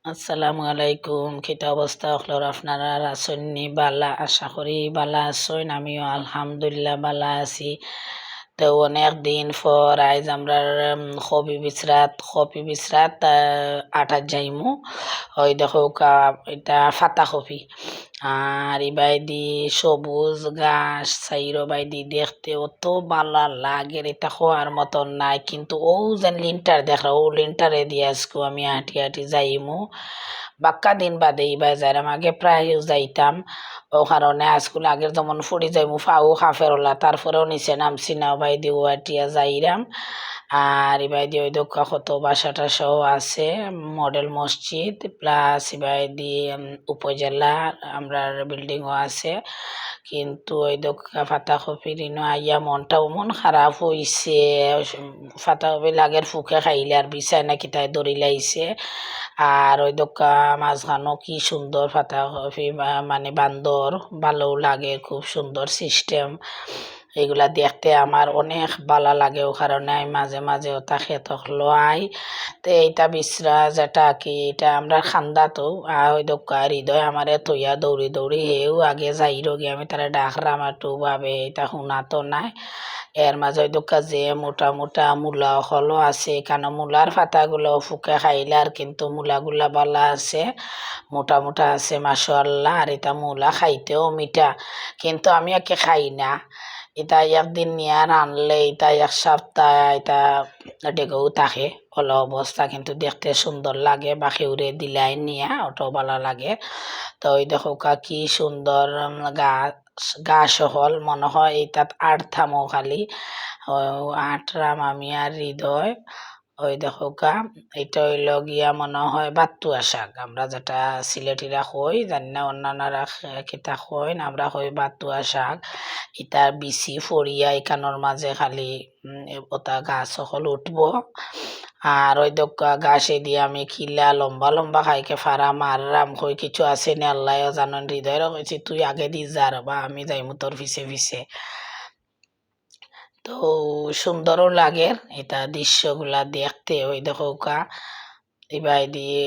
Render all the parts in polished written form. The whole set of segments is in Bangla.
আসসালামু আলাইকুম। কিতা অবস্থা হলোর আপনারা আসননি? বালা, আশা করি বালা আসইন। আমিও আলহামদুলিল্লাহ বালা আছি। তো অনেক দিন পর আইজ আমরা কপি বিচরাত আটার যাইমু। ওই দেখো এটা ফাতা কপি আর ইবাইদি সবুজ ঘাস সাইরো বাইদি দেখতে অত বালা লাগে, এটা হওয়ার মতন নাই। কিন্তু ও যেন লিন্টার দেখরা, ও লিন্টারে দিয়ে আজকে আমি হাঁটি হাঁটি যাইমু। বাক্কা দিন বাদে ইবাই যাইরাম, আগে প্রায় যাইতাম। ও কারণে আজকুল আগের যেমন ফুড়ি যাইমু ফাও হাফের ওলা, তারপরেও নিচে নামছি না বাইদি ও আটিয়া যাইরাম। আর ইবাইদি ওই দক্ষা কত বাসা টাসাও আছে, মডেল মসজিদ প্লাস ইবাইদি উপজেলা আমরা বিল্ডিংও আছে। কিন্তু ওই দক্ষা ফাতা কপির আইয়া মনটাও মন খারাপ হইছে। ফাতা কপি লাগের ফুকে খাইলে আর বিছায় না কিতায় দড়ি লাইছে। আর ওই দক্ষা মাঝখানো কি সুন্দর ফাতা কপি, মানে বান্দর ভালো লাগে, খুব সুন্দর সিস্টেম। এগুলা দেখতে আমার অনেক ভালো লাগে, ও কারণে আমি মাঝে মাঝে ওটা খেত লয়। তো এইটা বিশ্রা যেটা কি এটা আমরা খান্দা তো ওই দোকা হৃদয় আমারে তৈয়া দৌড়ি দৌড়ি হেও আগে যাইরো গিয়ে আমি তারা ডাকরাম একটু ভাবে এটা শুনা তো নাই। এর মাঝে ওই দোকা যে মোটা মোটা মূলা হলো আছে, কেন মূলার পাতাগুলো ফুকে খাইলে আর কিন্তু মূলাগুলা বালা আছে, মোটা মোটা আছে মাশাআল্লাহ। আর এটা মূলা খাইতেও মিঠা, কিন্তু আমি একে খাই না। এটা একদিন নিয়ে আনলে এটা এক সপ্তাহ এটা ডেকেও থাকে ভালো অবস্থা, কিন্তু দেখতে সুন্দর লাগে। বাকি উড়ে দিলাই নিয়ে ওটাও ভালো লাগে। তো ওই দেখো কি সুন্দর গাছ গাছ হল, মনে হয় এটাত আটথামো খালি আটরাম আমি আর হৃদয়। ওই দেখো এটা হইল গিয়া মনে হয় বাতুয়া শাক, আমরা যেটা সিলেটিরা কই জানি না অন্যান্যরা কিতা কইন, আমরা কই বাতুয়া শাক। ইতার বিচি ফরিয়া এখানোর মাঝে খালি ওটা গাছ সকল উঠবো। আর ওই গাছে দিয়ে আমি খিলা লম্বা লম্বা খাইকে ফারা মাররাম কই কিছু আছে না আল্লাহ জানেন। হৃদয়ের কইছি তুই আগে দি যা বা আমি যাইমু তোর পিছে পিছে। তো সুন্দরও লাগে এটা দৃশ্যগুলা দেখতে। ওই দেখো এবার দিয়ে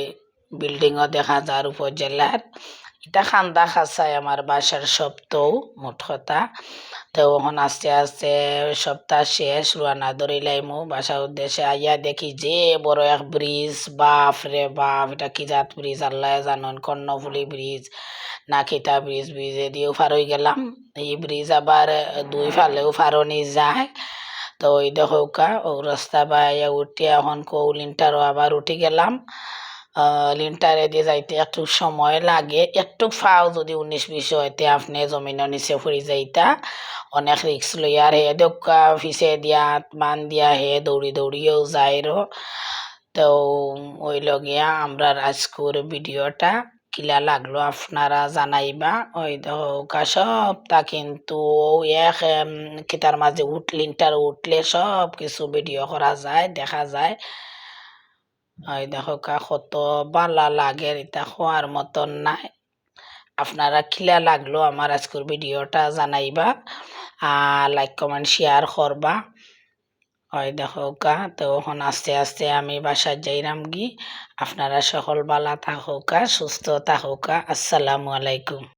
বিল্ডিংও দেখা যায় উপজেলার। এটা খান্দা খাসায় আমার বাসার সপ্তাহ মোট কথা। তো ওখান আস্তে আস্তে সপ্তাহ শেষ রোয়ানা ধরিলাইমু বাসার উদ্দেশ্যে। আইয়া দেখি যে বড় এক ব্রিজ, বাপ রে বাপ, এটা কি জাত ব্রিজ আল্লাহ জানেন, কর্ণফুলি ব্রিজ না কিতা ব্রিজ। ব্রিজে দিয়েও পার হয়ে গেলাম। এই ব্রিজ আবার দুই ফালেও ফারনি যায়। তো ওই দেখো ও রাস্তা বাইয়া উঠে এখন লিন্টারও আবার উঠে গেলাম। লিন্টারে দিয়ে যাইতে একটু সময় লাগে, একটু ফাও যদি 19-20 হইতে আপনি জমিনের নিচে ফুরি যাইতা অনেক রিক্স লইয়ার হে দোকা ফিসে দিয়া মান দিয়া হে দৌড়ি দৌড়িয়েও যাইরো। তো ওই লগিয়া আমরা আজকের ভিডিওটা কিলা লাগলো আপনারা জানাইবা। ওই দেখা সবটা কিন্তু এক কিতার মাঝে লিন্টার উঠলে সব কিছু ভিডিও করা যায়, দেখা যায়। ওই দেখো কত বালা লাগে, এটা হওয়ার মতন নাই। আপনারা খিলা লাগলো আমার আজকের ভিডিওটা জানাইবা, আর লাইক কমেন্ট শেয়ার করবা। ওই দেখো তো এখন আস্তে আস্তে আমি বাসায় যাইরাম গি। আপনারা সকল বালা থাকুকা, সুস্থ থাকুকা। আসসালামু আলাইকুম।